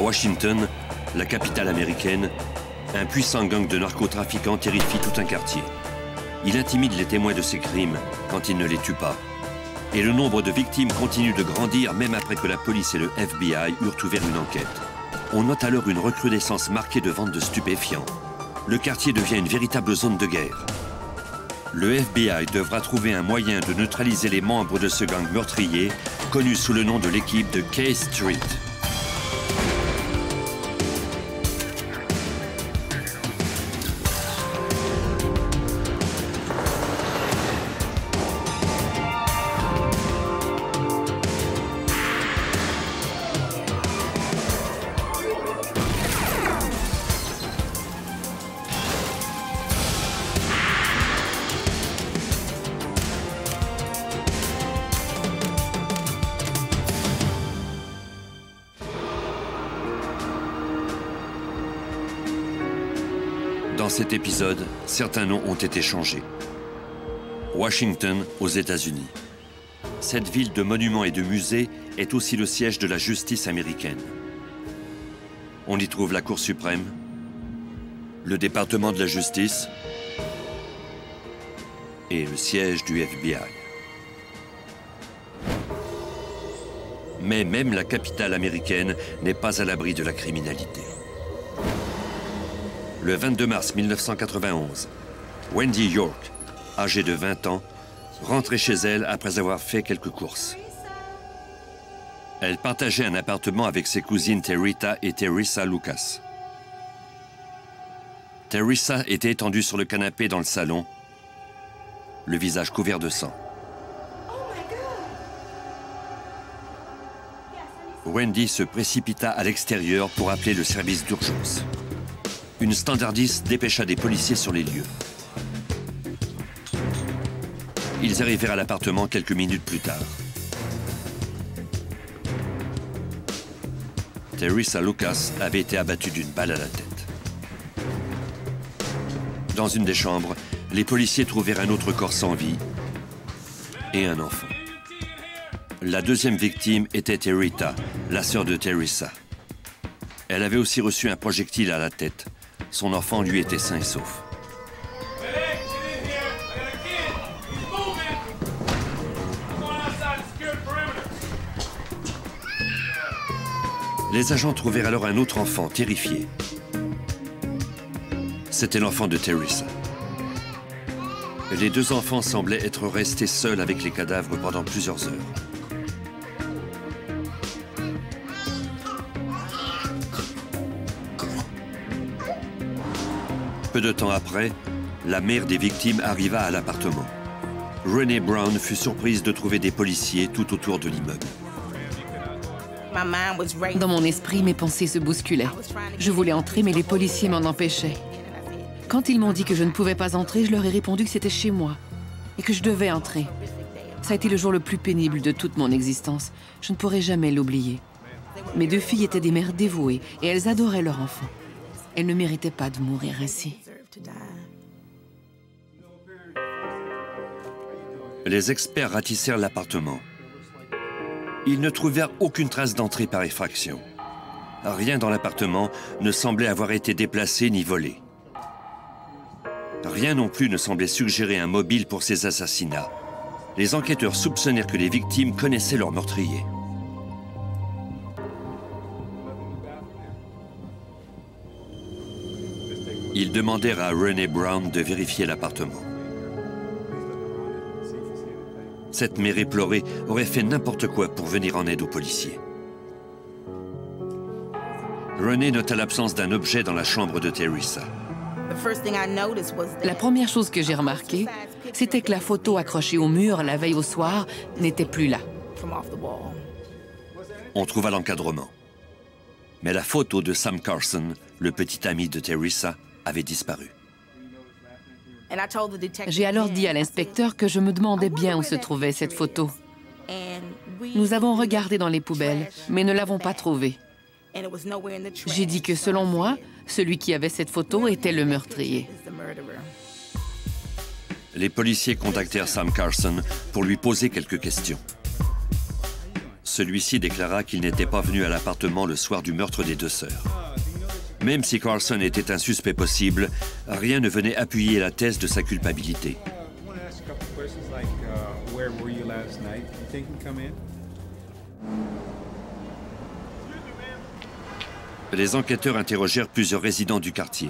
À Washington, la capitale américaine, un puissant gang de narcotrafiquants terrifie tout un quartier. Il intimide les témoins de ces crimes quand il ne les tue pas. Et le nombre de victimes continue de grandir même après que la police et le FBI eurent ouvert une enquête. On note alors une recrudescence marquée de vente de stupéfiants. Le quartier devient une véritable zone de guerre. Le FBI devra trouver un moyen de neutraliser les membres de ce gang meurtrier, connu sous le nom de l'équipe de K Street. Dans cet épisode, certains noms ont été changés. Washington, aux États-Unis. Cette ville de monuments et de musées est aussi le siège de la justice américaine. On y trouve la Cour suprême, le département de la justice et le siège du FBI. Mais même la capitale américaine n'est pas à l'abri de la criminalité. Le 22 mars 1991, Wendy York, âgée de 20 ans, rentrait chez elle après avoir fait quelques courses. Elle partageait un appartement avec ses cousines Territa et Teresa Lucas. Teresa était étendue sur le canapé dans le salon, le visage couvert de sang. Wendy se précipita à l'extérieur pour appeler le service d'urgence. Une standardiste dépêcha des policiers sur les lieux. Ils arrivèrent à l'appartement quelques minutes plus tard. Teresa Lucas avait été abattue d'une balle à la tête. Dans une des chambres, les policiers trouvèrent un autre corps sans vie et un enfant. La deuxième victime était Territa, la sœur de Teresa. Elle avait aussi reçu un projectile à la tête. Son enfant, lui, était sain et sauf. Les agents trouvèrent alors un autre enfant, terrifié. C'était l'enfant de Teresa. Les deux enfants semblaient être restés seuls avec les cadavres pendant plusieurs heures. Peu de temps après, la mère des victimes arriva à l'appartement. Renee Brown fut surprise de trouver des policiers tout autour de l'immeuble. Dans mon esprit, mes pensées se bousculaient. Je voulais entrer, mais les policiers m'en empêchaient. Quand ils m'ont dit que je ne pouvais pas entrer, je leur ai répondu que c'était chez moi et que je devais entrer. Ça a été le jour le plus pénible de toute mon existence. Je ne pourrai jamais l'oublier. Mes deux filles étaient des mères dévouées et elles adoraient leur enfant. Elles ne méritaient pas de mourir ainsi. Les experts ratissèrent l'appartement. Ils ne trouvèrent aucune trace d'entrée par effraction. Rien dans l'appartement ne semblait avoir été déplacé ni volé. Rien non plus ne semblait suggérer un mobile pour ces assassinats. Les enquêteurs soupçonnèrent que les victimes connaissaient leur meurtrier. Ils demandèrent à Renee Brown de vérifier l'appartement. Cette mère éplorée aurait fait n'importe quoi pour venir en aide aux policiers. Renee nota l'absence d'un objet dans la chambre de Teresa. La première chose que j'ai remarquée, c'était que la photo accrochée au mur la veille au soir n'était plus là. On trouva l'encadrement. Mais la photo de Sam Carson, le petit ami de Teresa, avait disparu. J'ai alors dit à l'inspecteur que je me demandais bien où se trouvait cette photo. Nous avons regardé dans les poubelles, mais ne l'avons pas trouvée. J'ai dit que selon moi, celui qui avait cette photo était le meurtrier. Les policiers contactèrent Sam Carson pour lui poser quelques questions. Ce celui-ci déclara qu'il n'était pas venu à l'appartement le soir du meurtre des deux sœurs. Même si Carlson était un suspect possible, rien ne venait appuyer la thèse de sa culpabilité. Les enquêteurs interrogèrent plusieurs résidents du quartier.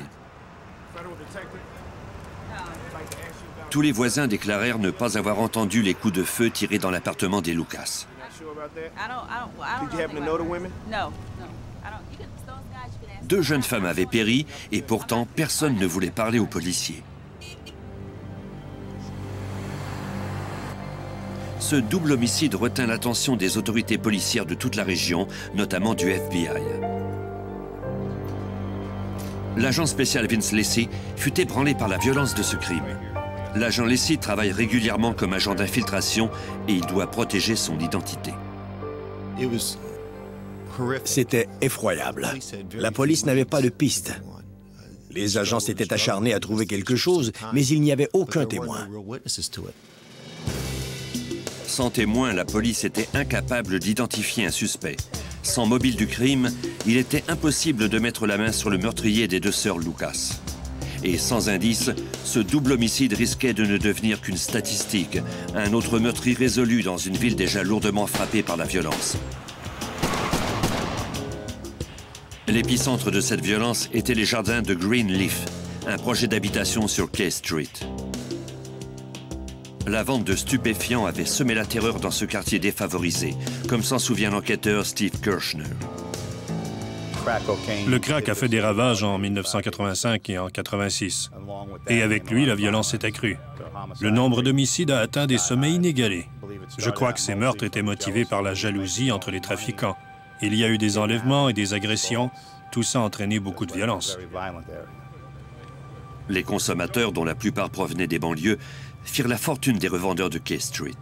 Tous les voisins déclarèrent ne pas avoir entendu les coups de feu tirés dans l'appartement des Lucas. Deux jeunes femmes avaient péri et pourtant personne ne voulait parler aux policiers. Ce double homicide retint l'attention des autorités policières de toute la région, notamment du FBI. L'agent spécial Vince Lacey fut ébranlé par la violence de ce crime. L'agent Lacey travaille régulièrement comme agent d'infiltration et il doit protéger son identité. C'était effroyable. La police n'avait pas de piste. Les agents s'étaient acharnés à trouver quelque chose, mais il n'y avait aucun témoin. Sans témoin, la police était incapable d'identifier un suspect. Sans mobile du crime, il était impossible de mettre la main sur le meurtrier des deux sœurs Lucas. Et sans indice, ce double homicide risquait de ne devenir qu'une statistique, un autre meurtre irrésolu dans une ville déjà lourdement frappée par la violence. L'épicentre de cette violence était les jardins de Greenleaf, un projet d'habitation sur K Street. La vente de stupéfiants avait semé la terreur dans ce quartier défavorisé, comme s'en souvient l'enquêteur Steve Kirshner. Le crack a fait des ravages en 1985 et en 86. Et avec lui, la violence s'est accrue. Le nombre d'homicides a atteint des sommets inégalés. Je crois que ces meurtres étaient motivés par la jalousie entre les trafiquants. Il y a eu des enlèvements et des agressions. Tout ça a entraîné beaucoup de violence. Les consommateurs, dont la plupart provenaient des banlieues, firent la fortune des revendeurs de K Street.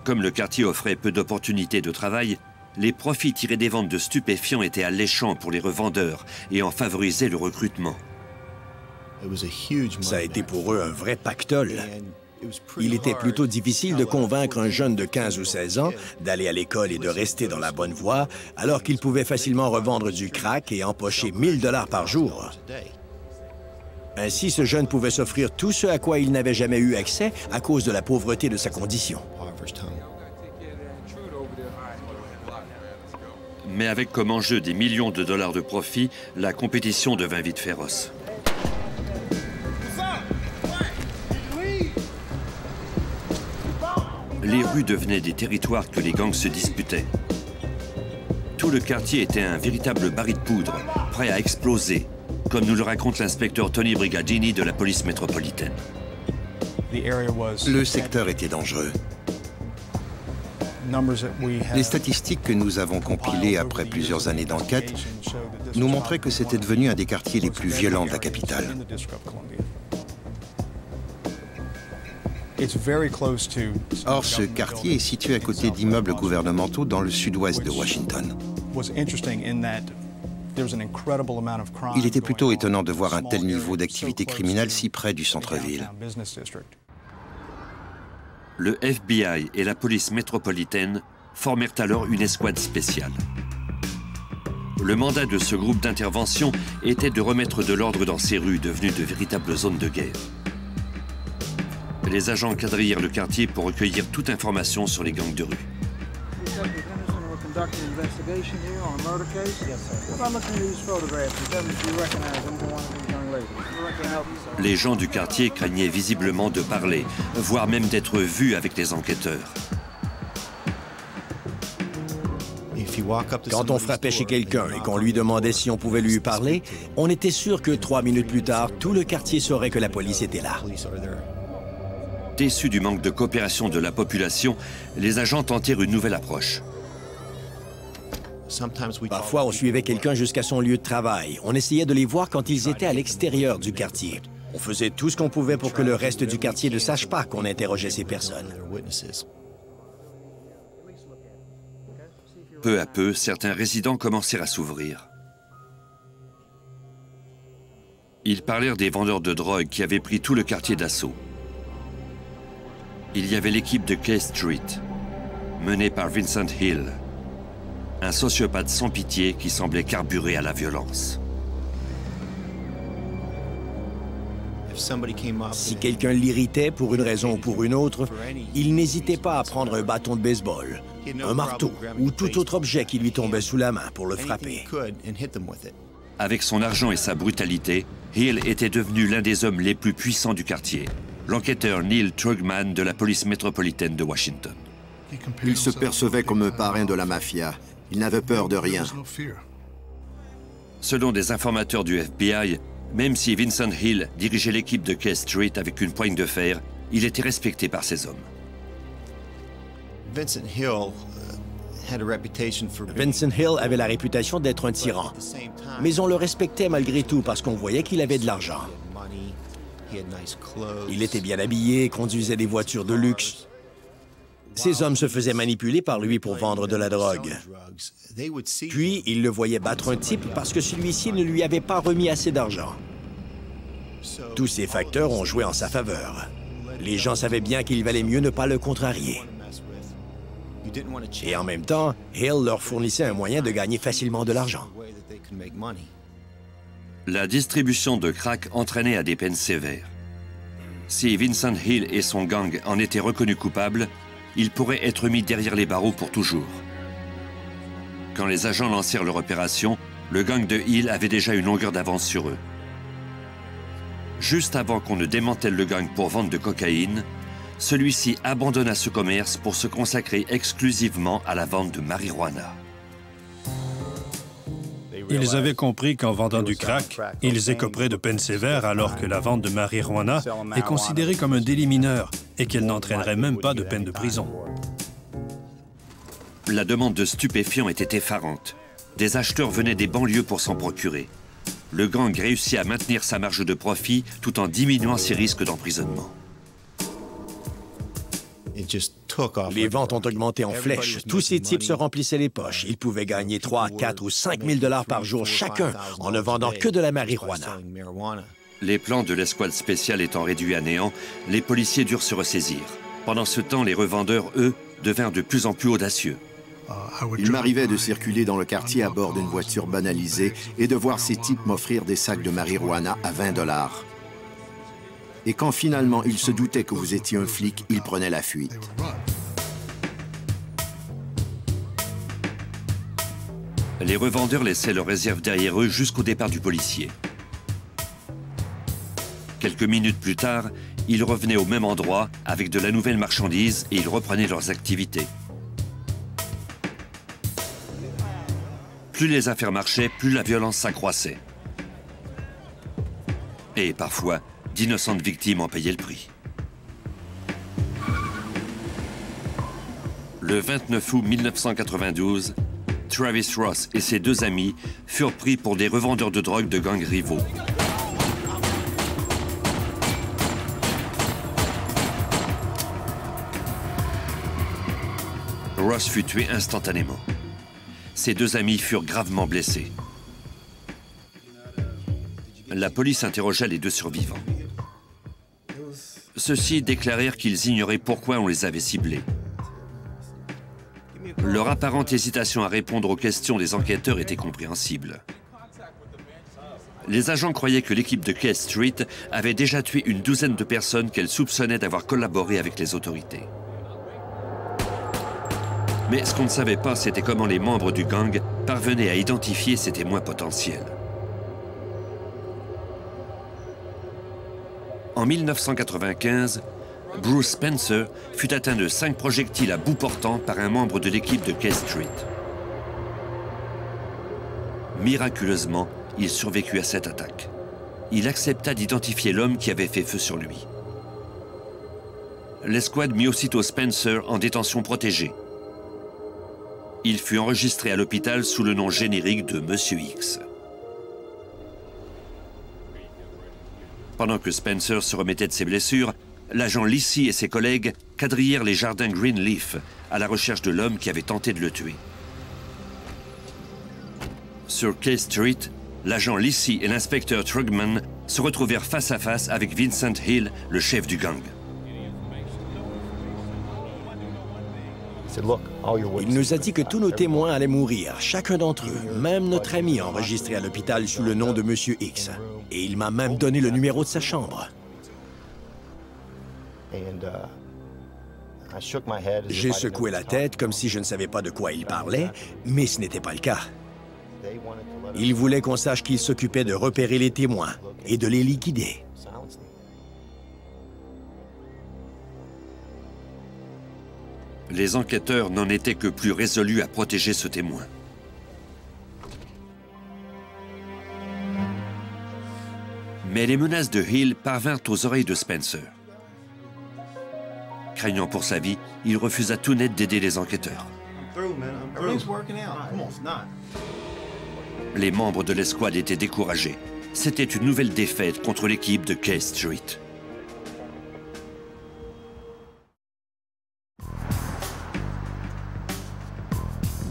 Comme le quartier offrait peu d'opportunités de travail, les profits tirés des ventes de stupéfiants étaient alléchants pour les revendeurs et en favorisaient le recrutement. Ça a été pour eux un vrai pactole. Il était plutôt difficile de convaincre un jeune de 15 ou 16 ans d'aller à l'école et de rester dans la bonne voie, alors qu'il pouvait facilement revendre du crack et empocher 1000 $ par jour. Ainsi, ce jeune pouvait s'offrir tout ce à quoi il n'avait jamais eu accès à cause de la pauvreté de sa condition. Mais avec comme enjeu des millions de dollars de profit, la compétition devint vite féroce. Les rues devenaient des territoires que les gangs se disputaient. Tout le quartier était un véritable baril de poudre, prêt à exploser, comme nous le raconte l'inspecteur Tony Brigadini de la police métropolitaine. Le secteur était dangereux. Les statistiques que nous avons compilées après plusieurs années d'enquête nous montraient que c'était devenu un des quartiers les plus violents de la capitale. Or, ce quartier est situé à côté d'immeubles gouvernementaux dans le sud-ouest de Washington. Il était plutôt étonnant de voir un tel niveau d'activité criminelle si près du centre-ville. Le FBI et la police métropolitaine formèrent alors une escouade spéciale. Le mandat de ce groupe d'intervention était de remettre de l'ordre dans ces rues devenues de véritables zones de guerre. Les agents quadrillèrent le quartier pour recueillir toute information sur les gangs de rue. Les gens du quartier craignaient visiblement de parler, voire même d'être vus avec les enquêteurs. Quand on frappait chez quelqu'un et qu'on lui demandait si on pouvait lui parler, on était sûr que 3 minutes plus tard, tout le quartier saurait que la police était là. Déçus du manque de coopération de la population, les agents tentèrent une nouvelle approche. Parfois, on suivait quelqu'un jusqu'à son lieu de travail. On essayait de les voir quand ils étaient à l'extérieur du quartier. On faisait tout ce qu'on pouvait pour que le reste du quartier ne sache pas qu'on interrogeait ces personnes. Peu à peu, certains résidents commencèrent à s'ouvrir. Ils parlèrent des vendeurs de drogue qui avaient pris tout le quartier d'assaut. Il y avait l'équipe de K Street. menée par Vincent Hill, un sociopathe sans pitié qui semblait carburer à la violence. Si quelqu'un l'irritait pour une raison ou pour une autre, il n'hésitait pas à prendre un bâton de baseball, un marteau ou tout autre objet qui lui tombait sous la main pour le frapper. Avec son argent et sa brutalité, Hill était devenu l'un des hommes les plus puissants du quartier, l'enquêteur Neil Trugman de la police métropolitaine de Washington. Il se percevait comme un parrain de la mafia. Il n'avait peur de rien. Selon des informateurs du FBI, même si Vincent Hill dirigeait l'équipe de K Street avec une poigne de fer, il était respecté par ses hommes. Vincent Hill avait la réputation d'être un tyran, mais on le respectait malgré tout parce qu'on voyait qu'il avait de l'argent. Il était bien habillé, conduisait des voitures de luxe. Ces hommes se faisaient manipuler par lui pour vendre de la drogue. Puis, ils le voyaient battre un type parce que celui-ci ne lui avait pas remis assez d'argent. Tous ces facteurs ont joué en sa faveur. Les gens savaient bien qu'il valait mieux ne pas le contrarier. Et en même temps, Hill leur fournissait un moyen de gagner facilement de l'argent. La distribution de crack entraînait à des peines sévères. Si Vincent Hill et son gang en étaient reconnus coupables, ils pourraient être mis derrière les barreaux pour toujours. Quand les agents lancèrent leur opération, le gang de Hill avait déjà une longueur d'avance sur eux. Juste avant qu'on ne démantèle le gang pour vente de cocaïne, celui-ci abandonna ce commerce pour se consacrer exclusivement à la vente de marijuana. Ils avaient compris qu'en vendant du crack, ils écoperaient de peines sévères alors que la vente de marijuana est considérée comme un délit mineur et qu'elle n'entraînerait même pas de peine de prison. La demande de stupéfiants était effarante. Des acheteurs venaient des banlieues pour s'en procurer. Le gang réussit à maintenir sa marge de profit tout en diminuant ses risques d'emprisonnement. Les ventes ont augmenté en flèche. Tous ces types se remplissaient les poches. Ils pouvaient gagner 3, 4 ou 5 000 $ par jour chacun en ne vendant que de la marijuana. Les plans de l'escouade spéciale étant réduits à néant, les policiers durent se ressaisir. Pendant ce temps, les revendeurs, eux, devinrent de plus en plus audacieux. Il m'arrivait de circuler dans le quartier à bord d'une voiture banalisée et de voir ces types m'offrir des sacs de marijuana à 20 $. Et quand finalement ils se doutaient que vous étiez un flic, ils prenaient la fuite. Les revendeurs laissaient leurs réserves derrière eux jusqu'au départ du policier. Quelques minutes plus tard, ils revenaient au même endroit avec de la nouvelle marchandise et ils reprenaient leurs activités. Plus les affaires marchaient, plus la violence s'accroissait. Et parfois, d'innocentes victimes en payaient le prix. Le 29 août 1992, Travis Ross et ses deux amis furent pris pour des revendeurs de drogue de gangs rivaux. Ross fut tué instantanément. Ses deux amis furent gravement blessés. La police interrogea les deux survivants. Ceux-ci déclarèrent qu'ils ignoraient pourquoi on les avait ciblés. Leur apparente hésitation à répondre aux questions des enquêteurs était compréhensible. Les agents croyaient que l'équipe de K Street avait déjà tué une douzaine de personnes qu'elle soupçonnait d'avoir collaboré avec les autorités. Mais ce qu'on ne savait pas, c'était comment les membres du gang parvenaient à identifier ces témoins potentiels. En 1995, Bruce Spencer fut atteint de 5 projectiles à bout portant par un membre de l'équipe de K Street. Miraculeusement, il survécut à cette attaque. Il accepta d'identifier l'homme qui avait fait feu sur lui. L'escouade mit aussitôt Spencer en détention protégée. Il fut enregistré à l'hôpital sous le nom générique de Monsieur X. Pendant que Spencer se remettait de ses blessures, l'agent Lissy et ses collègues quadrillèrent les jardins Greenleaf à la recherche de l'homme qui avait tenté de le tuer. Sur K Street, l'agent Lissy et l'inspecteur Trugman se retrouvèrent face à face avec Vincent Hill, le chef du gang. Il nous a dit que tous nos témoins allaient mourir, chacun d'entre eux, même notre ami enregistré à l'hôpital sous le nom de Monsieur X. Et il m'a même donné le numéro de sa chambre. J'ai secoué la tête comme si je ne savais pas de quoi il parlait, mais ce n'était pas le cas. Il voulait qu'on sache qu'il s'occupait de repérer les témoins et de les liquider. Les enquêteurs n'en étaient que plus résolus à protéger ce témoin. Mais les menaces de Hill parvinrent aux oreilles de Spencer. Craignant pour sa vie, il refusa tout net d'aider les enquêteurs. Les membres de l'escouade étaient découragés. C'était une nouvelle défaite contre l'équipe de K Street.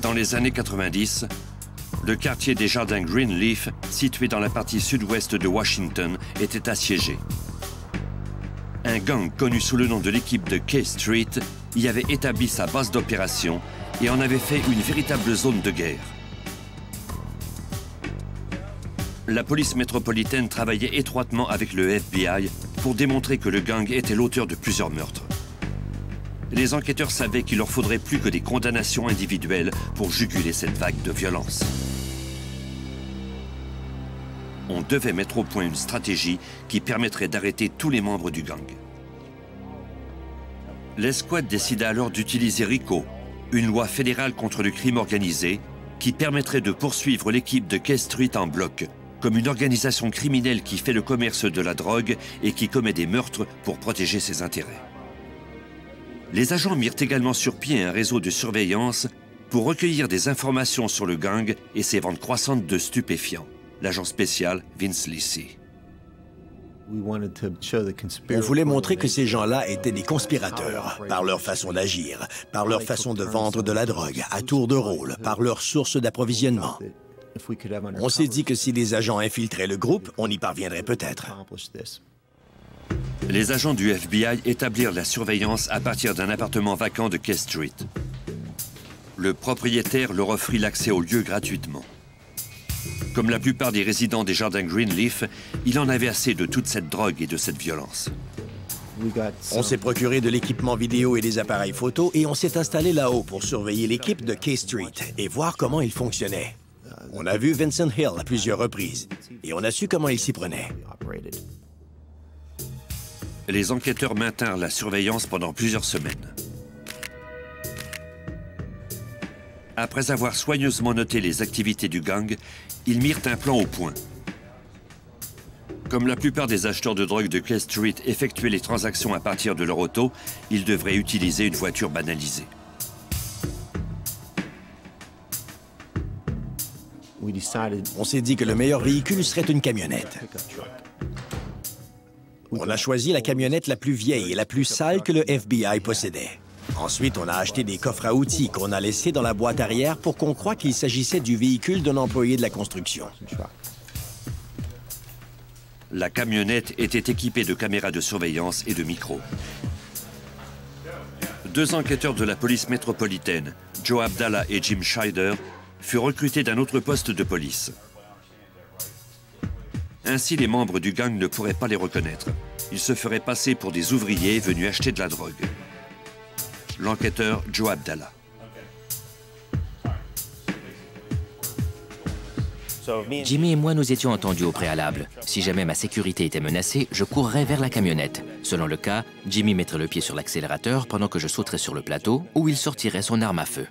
Dans les années 90, le quartier des Jardins Greenleaf, situé dans la partie sud-ouest de Washington, était assiégé. Un gang connu sous le nom de l'équipe de K Street y avait établi sa base d'opération et en avait fait une véritable zone de guerre. La police métropolitaine travaillait étroitement avec le FBI pour démontrer que le gang était l'auteur de plusieurs meurtres. Les enquêteurs savaient qu'il leur faudrait plus que des condamnations individuelles pour juguler cette vague de violence. On devait mettre au point une stratégie qui permettrait d'arrêter tous les membres du gang. L'escouade décida alors d'utiliser RICO, une loi fédérale contre le crime organisé, qui permettrait de poursuivre l'équipe de K Street en bloc, comme une organisation criminelle qui fait le commerce de la drogue et qui commet des meurtres pour protéger ses intérêts. Les agents mirent également sur pied un réseau de surveillance pour recueillir des informations sur le gang et ses ventes croissantes de stupéfiants. L'agent spécial Vince Lisi. On voulait montrer que ces gens-là étaient des conspirateurs, par leur façon d'agir, par leur façon de vendre de la drogue, à tour de rôle, par leur source d'approvisionnement. On s'est dit que si les agents infiltraient le groupe, on y parviendrait peut-être. Les agents du FBI établirent la surveillance à partir d'un appartement vacant de K Street. Le propriétaire leur offrit l'accès au lieu gratuitement. Comme la plupart des résidents des Jardins Greenleaf, il en avait assez de toute cette drogue et de cette violence. On s'est procuré de l'équipement vidéo et des appareils photo et on s'est installé là-haut pour surveiller l'équipe de K Street et voir comment ils fonctionnaient. On a vu Vincent Hill à plusieurs reprises et on a su comment il s'y prenait. Les enquêteurs maintinrent la surveillance pendant plusieurs semaines. Après avoir soigneusement noté les activités du gang, ils mirent un plan au point. Comme la plupart des acheteurs de drogue de K Street effectuaient les transactions à partir de leur auto, ils devraient utiliser une voiture banalisée. On s'est dit que le meilleur véhicule serait une camionnette. On a choisi la camionnette la plus vieille et la plus sale que le FBI possédait. Ensuite, on a acheté des coffres à outils qu'on a laissés dans la boîte arrière pour qu'on croie qu'il s'agissait du véhicule d'un employé de la construction. La camionnette était équipée de caméras de surveillance et de micros. 2 enquêteurs de la police métropolitaine, Joe Abdallah et Jim Scheider, furent recrutés d'un autre poste de police. Ainsi, les membres du gang ne pourraient pas les reconnaître. Ils se feraient passer pour des ouvriers venus acheter de la drogue. L'enquêteur Joe Abdallah. Jimmy et moi nous étions entendus au préalable. Si jamais ma sécurité était menacée, je courrais vers la camionnette. Selon le cas, Jimmy mettrait le pied sur l'accélérateur pendant que je sauterais sur le plateau où il sortirait son arme à feu.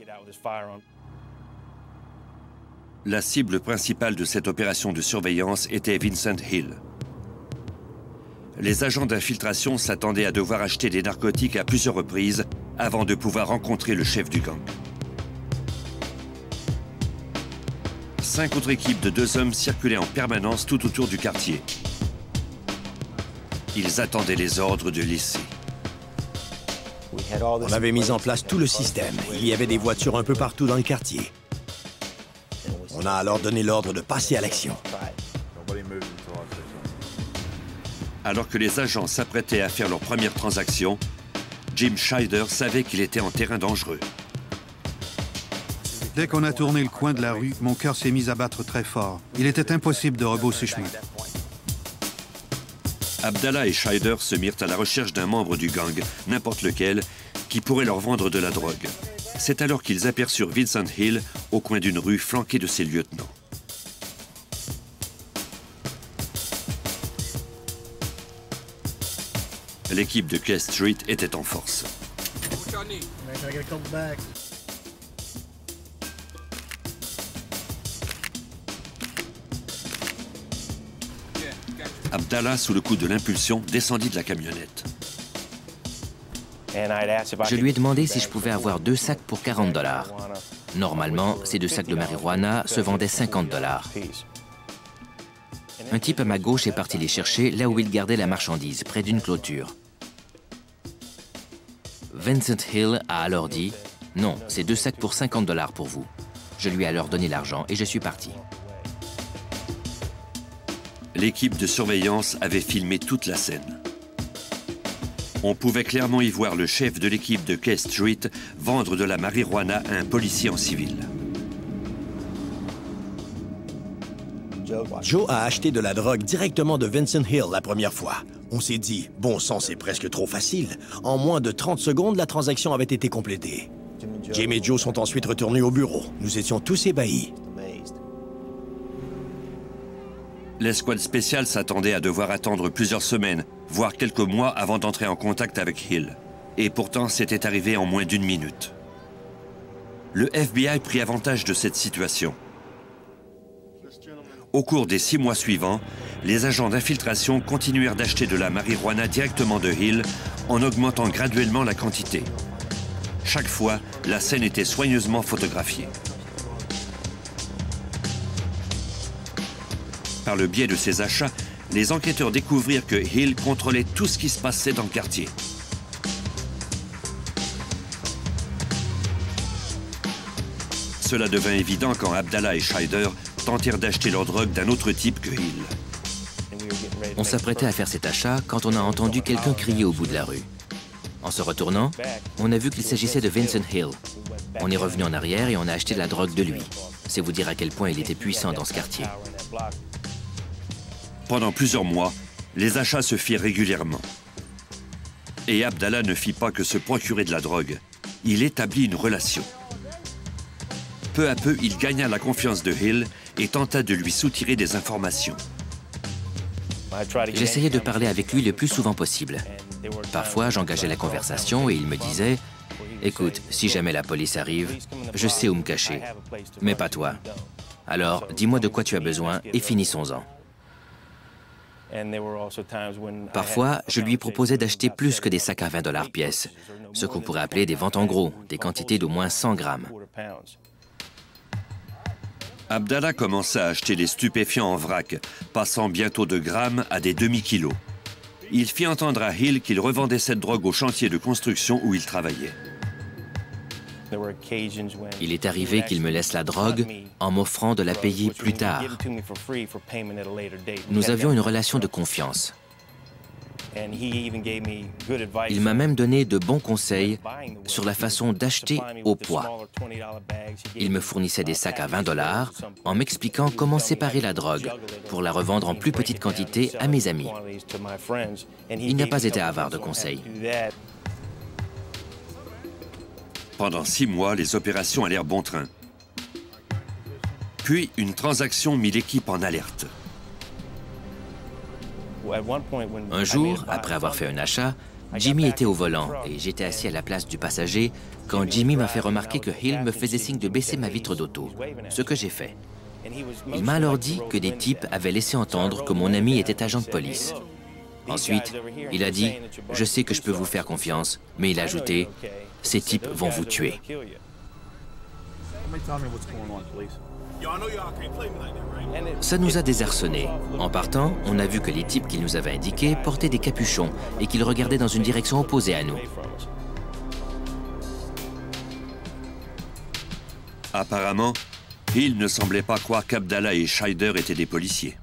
La cible principale de cette opération de surveillance était Vincent Hill. Les agents d'infiltration s'attendaient à devoir acheter des narcotiques à plusieurs reprises avant de pouvoir rencontrer le chef du gang. 5 autres équipes de 2 hommes circulaient en permanence tout autour du quartier. Ils attendaient les ordres de Lisi. On avait mis en place tout le système. Il y avait des voitures un peu partout dans le quartier. On a alors donné l'ordre de passer à l'action. Alors que les agents s'apprêtaient à faire leur première transaction, Jim Scheider savait qu'il était en terrain dangereux. Dès qu'on a tourné le coin de la rue, mon cœur s'est mis à battre très fort. Il était impossible de rebrousser chemin. Abdallah et Scheider se mirent à la recherche d'un membre du gang, n'importe lequel, qui pourrait leur vendre de la drogue. C'est alors qu'ils aperçurent Vincent Hill au coin d'une rue flanqué de ses lieutenants. L'équipe de K Street était en force. Abdallah, sous le coup de l'impulsion, descendit de la camionnette. Je lui ai demandé si je pouvais avoir 2 sacs pour 40 $. Normalement, ces 2 sacs de marijuana se vendaient 50 $. Un type à ma gauche est parti les chercher là où il gardait la marchandise, près d'une clôture. Vincent Hill a alors dit « Non, c'est 2 sacs pour 50 $ pour vous ». Je lui ai alors donné l'argent et je suis parti. L'équipe de surveillance avait filmé toute la scène. On pouvait clairement y voir le chef de l'équipe de K Street vendre de la marijuana à un policier en civil. Joe a acheté de la drogue directement de Vincent Hill la première fois. On s'est dit, bon sang, c'est presque trop facile. En moins de 30 secondes, la transaction avait été complétée. Jim et Joe sont ensuite retournés au bureau. Nous étions tous ébahis. L'escouade spéciale s'attendait à devoir attendre plusieurs semaines, voire quelques mois avant d'entrer en contact avec Hill. Et pourtant, c'était arrivé en moins d'1 minute. Le FBI prit avantage de cette situation. Au cours des 6 mois suivants, les agents d'infiltration continuèrent d'acheter de la marijuana directement de Hill en augmentant graduellement la quantité. Chaque fois, la scène était soigneusement photographiée. Par le biais de ces achats, les enquêteurs découvrirent que Hill contrôlait tout ce qui se passait dans le quartier. Cela devint évident quand Abdallah et Scheider tentèrent d'acheter leur drogue d'un autre type que Hill. On s'apprêtait à faire cet achat quand on a entendu quelqu'un crier au bout de la rue. En se retournant, on a vu qu'il s'agissait de Vincent Hill. On est revenu en arrière et on a acheté de la drogue de lui. C'est vous dire à quel point il était puissant dans ce quartier. Pendant plusieurs mois, les achats se firent régulièrement. Et Abdallah ne fit pas que se procurer de la drogue. Il établit une relation. Peu à peu, il gagna la confiance de Hill et tenta de lui soutirer des informations. J'essayais de parler avec lui le plus souvent possible. Parfois, j'engageais la conversation et il me disait « Écoute, si jamais la police arrive, je sais où me cacher, mais pas toi. Alors, dis-moi de quoi tu as besoin et finissons-en. » Parfois, je lui proposais d'acheter plus que des sacs à 20 $ pièce, ce qu'on pourrait appeler des ventes en gros, des quantités d'au moins 100 grammes. Abdallah commença à acheter des stupéfiants en vrac, passant bientôt de grammes à des demi-kilos. Il fit entendre à Hill qu'il revendait cette drogue au chantier de construction où il travaillait. Il est arrivé qu'il me laisse la drogue en m'offrant de la payer plus tard. Nous avions une relation de confiance. Il m'a même donné de bons conseils sur la façon d'acheter au poids. Il me fournissait des sacs à 20 $ en m'expliquant comment séparer la drogue pour la revendre en plus petite quantité à mes amis. Il n'a pas été avare de conseils. Pendant 6 mois, les opérations allèrent bon train. Puis, une transaction mit l'équipe en alerte. Un jour, après avoir fait un achat, Jimmy était au volant et j'étais assis à la place du passager quand Jimmy m'a fait remarquer que Hill me faisait signe de baisser ma vitre d'auto, ce que j'ai fait. Il m'a alors dit que des types avaient laissé entendre que mon ami était agent de police. Ensuite, il a dit « Je sais que je peux vous faire confiance », mais il a ajouté « Ces types vont vous tuer ». Ça nous a désarçonnés. En partant, on a vu que les types qu'il nous avait indiqués portaient des capuchons et qu'ils regardaient dans une direction opposée à nous. Apparemment, Hill ne semblait pas croire qu'Abdallah et Scheider étaient des policiers.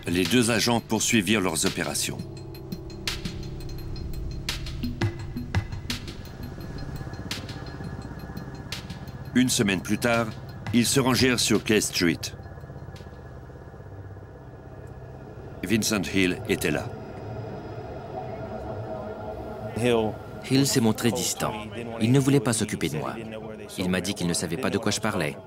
Les deux agents poursuivirent leurs opérations. Une semaine plus tard, ils se rangèrent sur K Street. Vincent Hill était là. Hill s'est montré distant. Il ne voulait pas s'occuper de moi. Il m'a dit qu'il ne savait pas de quoi je parlais.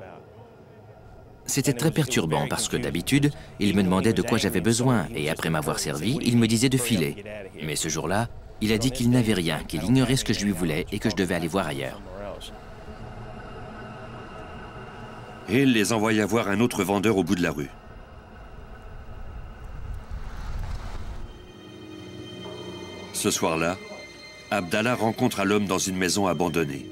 C'était très perturbant parce que d'habitude, il me demandait de quoi j'avais besoin et après m'avoir servi, il me disait de filer. Mais ce jour-là, il a dit qu'il n'avait rien, qu'il ignorait ce que je lui voulais et que je devais aller voir ailleurs. Hill les envoya voir un autre vendeur au bout de la rue. Ce soir-là, Abdallah rencontre l'homme dans une maison abandonnée.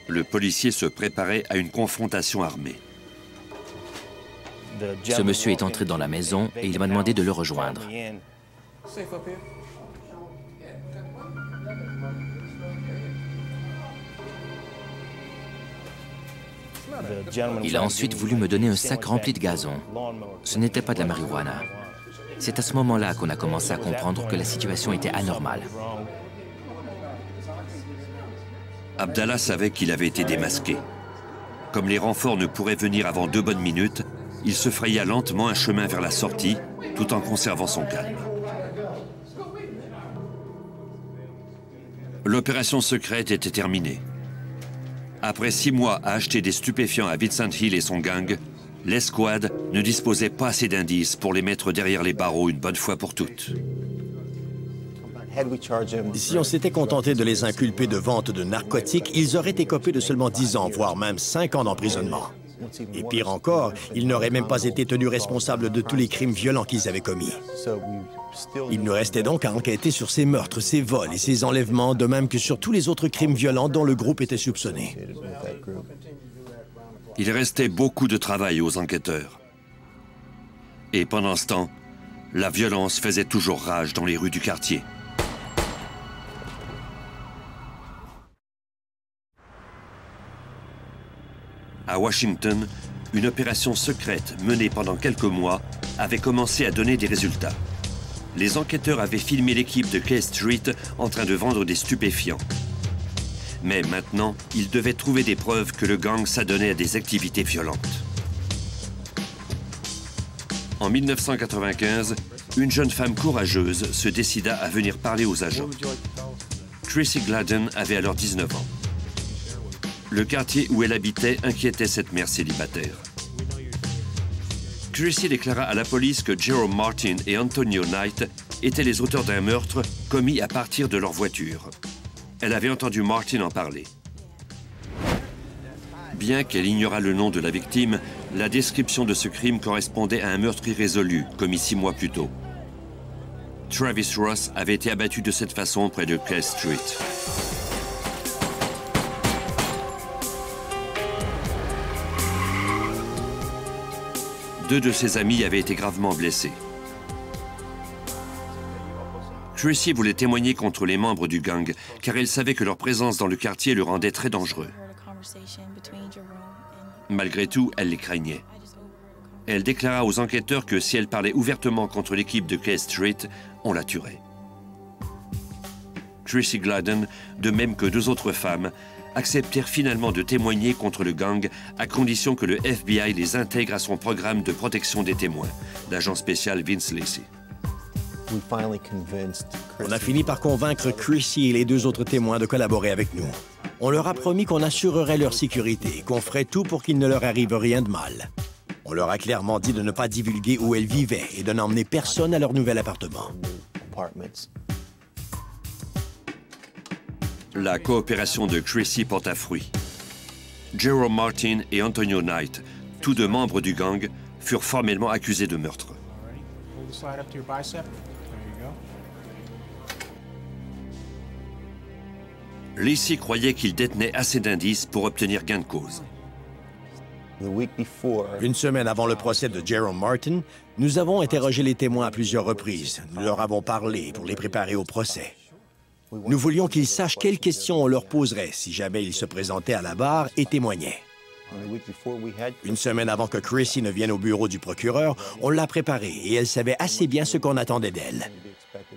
Le policier se préparait à une confrontation armée. Ce monsieur est entré dans la maison et il m'a demandé de le rejoindre. Il a ensuite voulu me donner un sac rempli de gazon. Ce n'était pas de la marijuana. C'est à ce moment-là qu'on a commencé à comprendre que la situation était anormale. Abdallah savait qu'il avait été démasqué. Comme les renforts ne pourraient venir avant 2 bonnes minutes, il se fraya lentement un chemin vers la sortie, tout en conservant son calme. L'opération secrète était terminée. Après 6 mois à acheter des stupéfiants à Vincent Hill et son gang, l'escouade ne disposait pas assez d'indices pour les mettre derrière les barreaux une bonne fois pour toutes. Si on s'était contenté de les inculper de vente de narcotiques, ils auraient écopé de seulement 10 ans, voire même 5 ans d'emprisonnement. Et pire encore, ils n'auraient même pas été tenus responsables de tous les crimes violents qu'ils avaient commis. Il nous restait donc à enquêter sur ces meurtres, ces vols et ces enlèvements, de même que sur tous les autres crimes violents dont le groupe était soupçonné. Il restait beaucoup de travail aux enquêteurs. Et pendant ce temps, la violence faisait toujours rage dans les rues du quartier. À Washington, une opération secrète menée pendant quelques mois avait commencé à donner des résultats. Les enquêteurs avaient filmé l'équipe de K Street en train de vendre des stupéfiants. Mais maintenant, ils devaient trouver des preuves que le gang s'adonnait à des activités violentes. En 1995, une jeune femme courageuse se décida à venir parler aux agents. Tracy Gladden avait alors 19 ans. Le quartier où elle habitait inquiétait cette mère célibataire. Tracy déclara à la police que Jerome Martin et Antonio Knight étaient les auteurs d'un meurtre commis à partir de leur voiture. Elle avait entendu Martin en parler. Bien qu'elle ignorât le nom de la victime, la description de ce crime correspondait à un meurtre irrésolu commis 6 mois plus tôt. Travis Ross avait été abattu de cette façon près de K Street. Deux de ses amis avaient été gravement blessés. Tracy voulait témoigner contre les membres du gang, car elle savait que leur présence dans le quartier le rendait très dangereux. Malgré tout, elle les craignait. Elle déclara aux enquêteurs que si elle parlait ouvertement contre l'équipe de K Street, on la tuerait. Tracy Gladden, de même que 2 autres femmes, acceptèrent finalement de témoigner contre le gang à condition que le FBI les intègre à son programme de protection des témoins, l'agent spécial Vince Lacey. On a fini par convaincre Chrissy et les 2 autres témoins de collaborer avec nous. On leur a promis qu'on assurerait leur sécurité, qu'on ferait tout pour qu'il ne leur arrive rien de mal. On leur a clairement dit de ne pas divulguer où elles vivaient et de n'emmener personne à leur nouvel appartement. La coopération de Tracy porta fruit. Jerome Martin et Antonio Knight, tous 2 membres du gang, furent formellement accusés de meurtre. Lacey croyait qu'il détenait assez d'indices pour obtenir gain de cause. Une semaine avant le procès de Jerome Martin, nous avons interrogé les témoins à plusieurs reprises. Nous leur avons parlé pour les préparer au procès. Nous voulions qu'ils sachent quelles questions on leur poserait si jamais ils se présentaient à la barre et témoignaient. Une semaine avant que Chrissy ne vienne au bureau du procureur, on l'a préparée et elle savait assez bien ce qu'on attendait d'elle.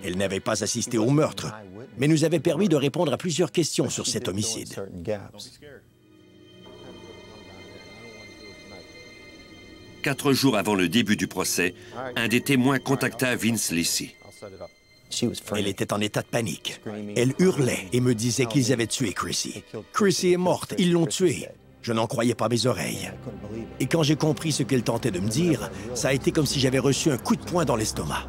Elle n'avait pas assisté au meurtre, mais nous avait permis de répondre à plusieurs questions sur cet homicide. 4 jours avant le début du procès, un des témoins contacta Vince Lisi. Elle était en état de panique. Elle hurlait et me disait qu'ils avaient tué Chrissy. Chrissy est morte, ils l'ont tuée. Je n'en croyais pas mes oreilles. Et quand j'ai compris ce qu'elle tentait de me dire, ça a été comme si j'avais reçu un coup de poing dans l'estomac.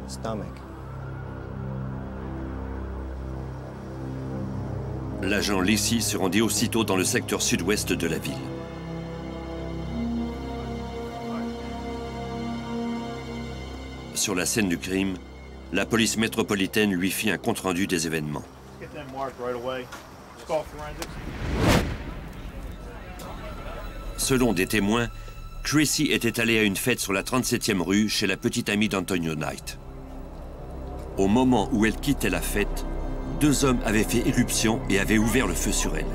L'agent Lisi se rendit aussitôt dans le secteur sud-ouest de la ville. Sur la scène du crime, la police métropolitaine lui fit un compte-rendu des événements. Selon des témoins, Chrissy était allée à une fête sur la 37e rue chez la petite amie d'Antonio Knight. Au moment où elle quittait la fête, 2 hommes avaient fait éruption et avaient ouvert le feu sur elle.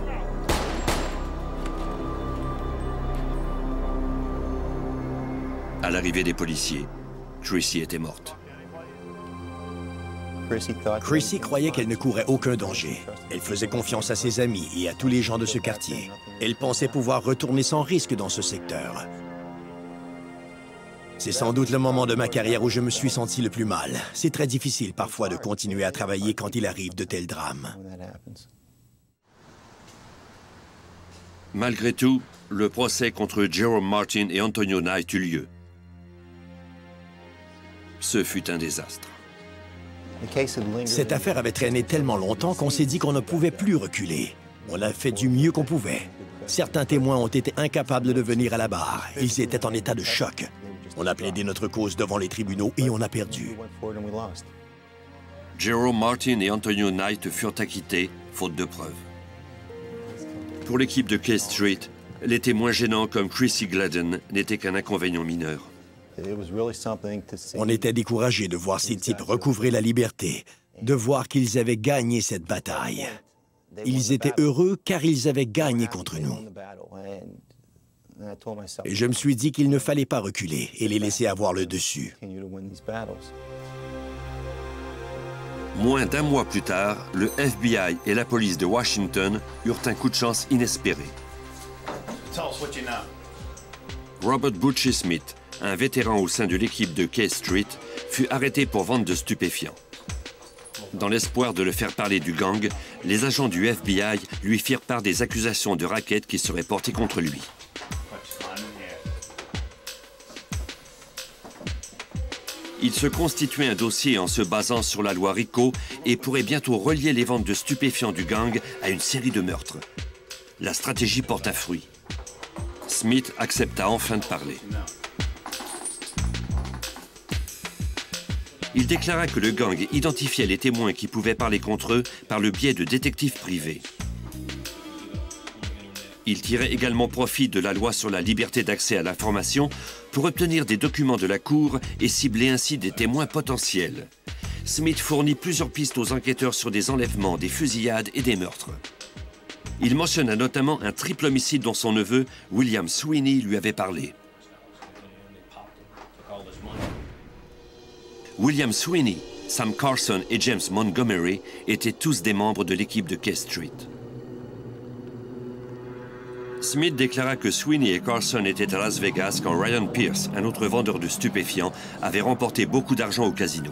À l'arrivée des policiers, Chrissy était morte. Chrissy croyait qu'elle ne courait aucun danger. Elle faisait confiance à ses amis et à tous les gens de ce quartier. Elle pensait pouvoir retourner sans risque dans ce secteur. C'est sans doute le moment de ma carrière où je me suis senti le plus mal. C'est très difficile parfois de continuer à travailler quand il arrive de tels drames. Malgré tout, le procès contre Jerome Martin et Antonio Knight eut lieu. Ce fut un désastre. Cette affaire avait traîné tellement longtemps qu'on s'est dit qu'on ne pouvait plus reculer. On a fait du mieux qu'on pouvait. Certains témoins ont été incapables de venir à la barre. Ils étaient en état de choc. On a plaidé notre cause devant les tribunaux et on a perdu. Jerome Martin et Antonio Knight furent acquittés, faute de preuves. Pour l'équipe de K Street, les témoins gênants comme Chrissy Gladden n'étaient qu'un inconvénient mineur. On était découragés de voir ces types recouvrer la liberté, de voir qu'ils avaient gagné cette bataille. Ils étaient heureux car ils avaient gagné contre nous. Et je me suis dit qu'il ne fallait pas reculer et les laisser avoir le dessus. Moins d'1 mois plus tard, le FBI et la police de Washington eurent un coup de chance inespéré. Robert Butchie Smith, un vétéran au sein de l'équipe de K Street, fut arrêté pour vente de stupéfiants. Dans l'espoir de le faire parler du gang, les agents du FBI lui firent part des accusations de racket qui seraient portées contre lui. Il se constituait un dossier en se basant sur la loi RICO et pourrait bientôt relier les ventes de stupéfiants du gang à une série de meurtres. La stratégie porta fruit. Smith accepta enfin de parler. Il déclara que le gang identifiait les témoins qui pouvaient parler contre eux par le biais de détectives privés. Il tirait également profit de la loi sur la liberté d'accès à l'information pour obtenir des documents de la Cour et cibler ainsi des témoins potentiels. Smith fournit plusieurs pistes aux enquêteurs sur des enlèvements, des fusillades et des meurtres. Il mentionna notamment un triple homicide dont son neveu, William Sweeney, lui avait parlé. William Sweeney, Sam Carson et James Montgomery étaient tous des membres de l'équipe de K Street. Smith déclara que Sweeney et Carson étaient à Las Vegas quand Ryan Pierce, un autre vendeur de stupéfiants, avait remporté beaucoup d'argent au casino.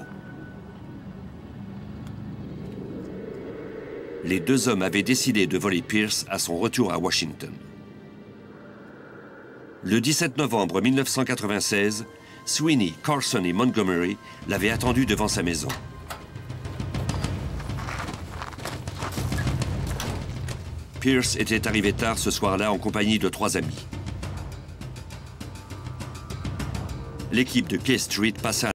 Les 2 hommes avaient décidé de voler Pierce à son retour à Washington. Le 17 novembre 1996, Sweeney, Carson et Montgomery l'avaient attendu devant sa maison. Pierce était arrivé tard ce soir-là en compagnie de 3 amis. L'équipe de K Street passa